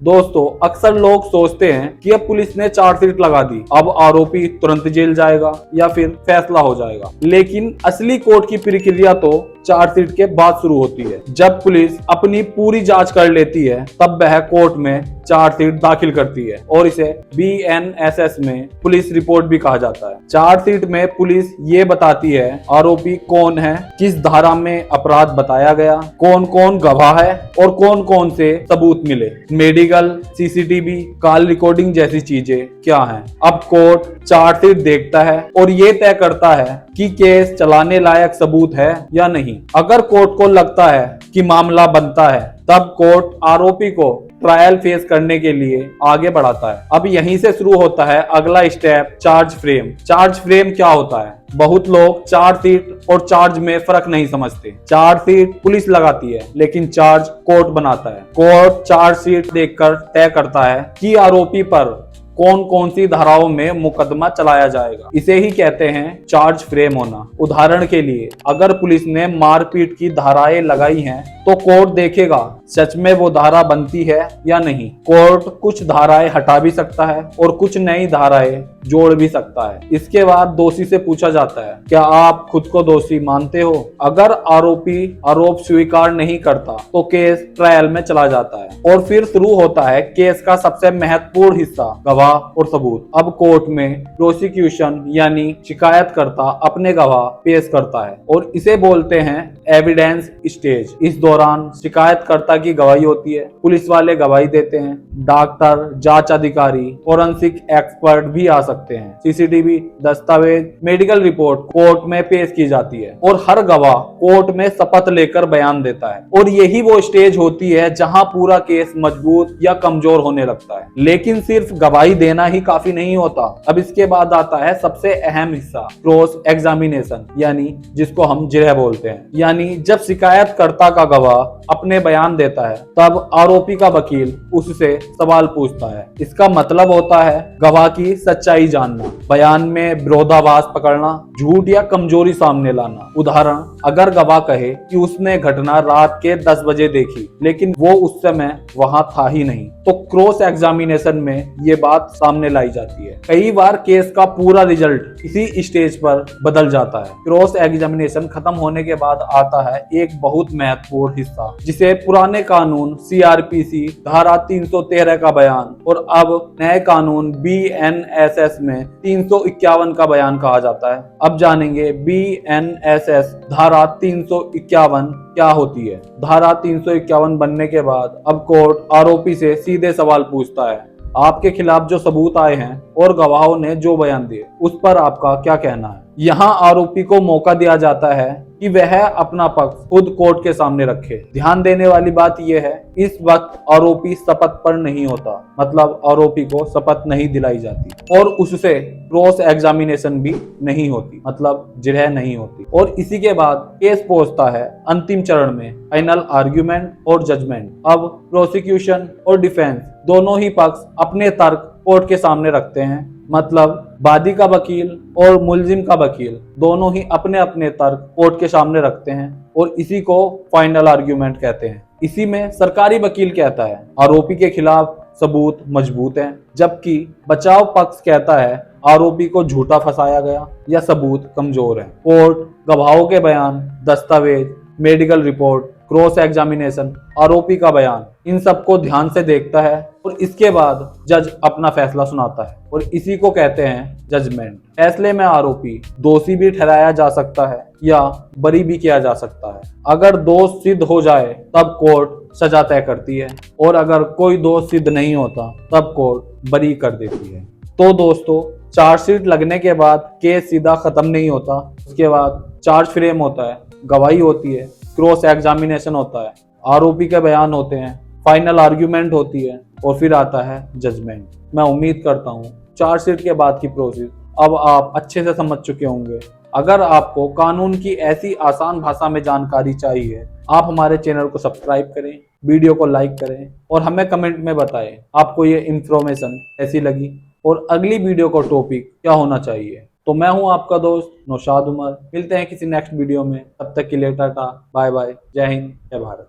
दोस्तों, अक्सर लोग सोचते हैं कि अब पुलिस ने चार्जशीट लगा दी, अब आरोपी तुरंत जेल जाएगा या फिर फैसला हो जाएगा। लेकिन असली कोर्ट की प्रक्रिया तो चार्जशीट के बाद शुरू होती है। जब पुलिस अपनी पूरी जांच कर लेती है, तब वह कोर्ट में चार्जशीट दाखिल करती है और इसे BNSS में पुलिस रिपोर्ट भी कहा जाता है। चार्जशीट में पुलिस ये बताती है आरोपी कौन है, किस धारा में अपराध बताया गया, कौन कौन गवाह है और कौन कौन से सबूत मिले, मेडिकल, CCTV, कॉल रिकॉर्डिंग जैसी चीजें क्या हैं। अब कोर्ट चार्जशीट देखता है और ये तय करता है कि केस चलाने लायक सबूत है या नहीं। अगर कोर्ट को लगता है कि मामला बनता है, तब कोर्ट आरोपी को ट्रायल फेस करने के लिए आगे बढ़ाता है। अब यहीं से शुरू होता है अगला step, charge frame. Charge frame क्या होता है? बहुत लोग चार्जशीट और चार्ज में फर्क नहीं समझते। चार्जशीट पुलिस लगाती है, लेकिन चार्ज कोर्ट बनाता है। कोर्ट चार्जशीट देखकर तय करता है कि आरोपी पर कौन कौन सी धाराओं में मुकदमा चलाया जाएगा। इसे ही कहते हैं चार्ज फ्रेम होना। उदाहरण के लिए, अगर पुलिस ने मारपीट की धाराएं लगाई हैं, तो कोर्ट देखेगा सच में वो धारा बनती है या नहीं। कोर्ट कुछ धाराएं हटा भी सकता है और कुछ नई धाराएं जोड़ भी सकता है। इसके बाद दोषी से पूछा जाता है, क्या आप खुद को दोषी मानते हो? अगर आरोपी आरोप स्वीकार नहीं करता, तो केस ट्रायल में चला जाता है और फिर शुरू होता है केस का सबसे महत्वपूर्ण हिस्सा, गवाह और सबूत। अब कोर्ट में प्रोसिक्यूशन यानी शिकायतकर्ता अपने गवाह पेश करता है और इसे बोलते हैं एविडेंस स्टेज। इस दौरान शिकायतकर्ता की गवाही होती है, पुलिस वाले गवाही देते हैं, डॉक्टर, जांच अधिकारी, फोरेंसिक एक्सपर्ट भी आ सकते हैं, CCTV, दस्तावेज, मेडिकल रिपोर्ट कोर्ट में पेश की जाती है और हर गवाह कोर्ट में शपथ लेकर बयान देता है। और यही वो स्टेज होती है जहां पूरा केस मजबूत या कमजोर होने लगता है। लेकिन सिर्फ गवाही देना ही काफी नहीं होता। अब इसके बाद आता है सबसे अहम हिस्सा, क्रॉस एग्जामिनेशन, यानी जिसको हम जिरह बोलते हैं। यानी जब शिकायतकर्ता का गवाह अपने बयान देता है, तब आरोपी का वकील उससे सवाल पूछता है। इसका मतलब होता है गवाह की सच्चाई जानना, बयान में विरोधाभास पकड़ना, झूठ या कमजोरी सामने लाना। उदाहरण, अगर गवाह कहे कि उसने घटना रात के 10 बजे देखी, लेकिन वो उस समय वहां था ही नहीं, तो क्रॉस एग्जामिनेशन में ये बात सामने लाई जाती है। कई बार केस का पूरा रिजल्ट इसी स्टेज पर बदल जाता है। क्रॉस एग्जामिनेशन खत्म होने के बाद आता है एक बहुत महत्वपूर्ण हिस्सा, जिसे पुराने कानून CRPC धारा 313 का बयान और अब नए कानून BNSS में 351 का बयान कहा जाता है। अब जानेंगे BNSS धारा 351 क्या होती है। धारा 351 बनने के बाद अब कोर्ट आरोपी से सीधे सवाल पूछता है, आपके खिलाफ जो सबूत आए हैं और गवाहों ने जो बयान दिए, उस पर आपका क्या कहना है। यहाँ आरोपी को मौका दिया जाता है कि वह अपना पक्ष खुद कोर्ट के सामने रखे। ध्यान देने वाली बात यह है, इस वक्त आरोपी शपथ पर नहीं होता, मतलब आरोपी को शपथ नहीं दिलाई जाती और उससे क्रॉस एग्जामिनेशन भी नहीं होती, मतलब जिरह नहीं होती। और इसी के बाद केस पहुंचता है अंतिम चरण में, फाइनल आर्ग्यूमेंट और जजमेंट। अब प्रोसिक्यूशन और डिफेंस दोनों ही पक्ष अपने तर्क कोर्ट के सामने रखते हैं, मतलब वादी का वकील और मुलजिम का वकील दोनों ही अपने अपने तर्क कोर्ट के सामने रखते हैं और इसी को फाइनल आर्ग्यूमेंट कहते हैं। इसी में सरकारी वकील कहता है आरोपी के खिलाफ सबूत मजबूत हैं, जबकि बचाव पक्ष कहता है आरोपी को झूठा फंसाया गया या सबूत कमजोर है। कोर्ट गवाहों के बयान, दस्तावेज, मेडिकल रिपोर्ट, क्रॉस एग्जामिनेशन, आरोपी का बयान, इन सबको ध्यान से देखता है और इसके बाद जज अपना फैसला सुनाता है और इसी को कहते हैं जजमेंट। फैसले में आरोपी दोषी भी ठहराया जा सकता है या बरी भी किया जा सकता है। अगर दोष सिद्ध हो जाए, तब कोर्ट सजा तय करती है और अगर कोई दोष सिद्ध नहीं होता, तब कोर्ट बरी कर देती है। तो दोस्तों, चार्जशीट लगने के बाद केस सीधा खत्म नहीं होता। उसके बाद चार्ज फ्रेम होता है, गवाही होती है, क्रॉस एग्जामिनेशन होता है, आरोपी के बयान होते हैं, फाइनल आर्ग्यूमेंट होती है और फिर आता है जजमेंट। मैं उम्मीद करता हूँ चार्जशीट के बाद की प्रोसेस अब आप अच्छे से समझ चुके होंगे। अगर आपको कानून की ऐसी आसान भाषा में जानकारी चाहिए, आप हमारे चैनल को सब्सक्राइब करें, वीडियो को लाइक करें और हमें कमेंट में बताएं आपको ये इंफॉर्मेशन कैसी लगी और अगली वीडियो का टॉपिक क्या होना चाहिए। तो मैं हूं आपका दोस्त नौशाद उमर। मिलते हैं किसी नेक्स्ट वीडियो में, तब तक के लिए टाटा, बाय बाय, जय हिंद, जय भारत।